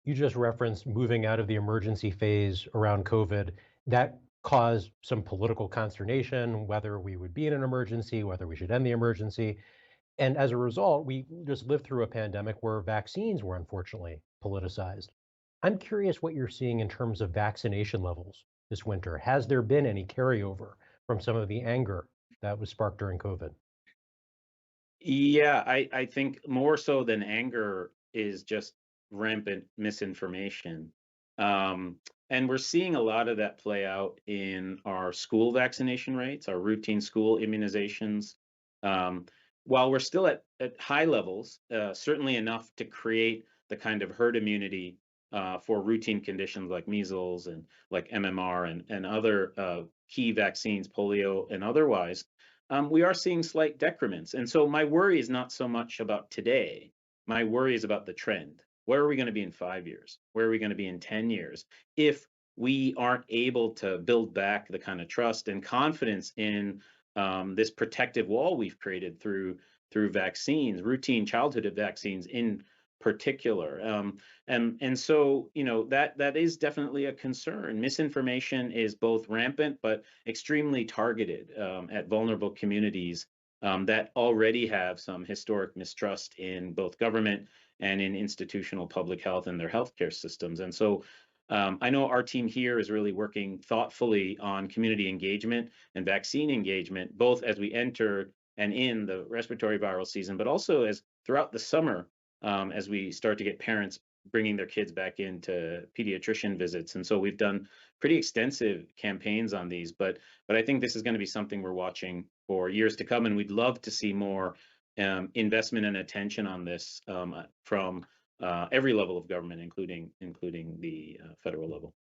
You just referenced moving out of the emergency phase around COVID. That caused some political consternation, whether we would be in an emergency, whether we should end the emergency. And as a result, we just lived through a pandemic where vaccines were unfortunately politicized. I'm curious what you're seeing in terms of vaccination levels this winter. Has there been any carryover from some of the anger that was sparked during COVID? Yeah, I think more so than anger is just rampant misinformation. And we're seeing a lot of that play out in our school vaccination rates, our routine school immunizations. Um, while we're still at high levels, certainly enough to create the kind of herd immunity for routine conditions like measles and like MMR and other key vaccines, polio and otherwise, we are seeing slight decrements. And so my worry is not so much about today. My worry is about the trend. Where are we going to be in 5 years? Where are we going to be in 10 years? If we aren't able to build back the kind of trust and confidence in this protective wall we've created through vaccines, routine childhood vaccines in particular. And so that is definitely a concern. Misinformation is both rampant but extremely targeted at vulnerable communities that already have some historic mistrust in both government and in institutional public health and their healthcare systems. And so I know our team here is really working thoughtfully on community engagement and vaccine engagement, both as we enter and in the respiratory viral season, but also as throughout the summer as we start to get parents bringing their kids back into pediatrician visits. And so we've done pretty extensive campaigns on these, but I think this is going to be something we're watching for years to come, and we'd love to see more investment and attention on this from every level of government, including the federal level.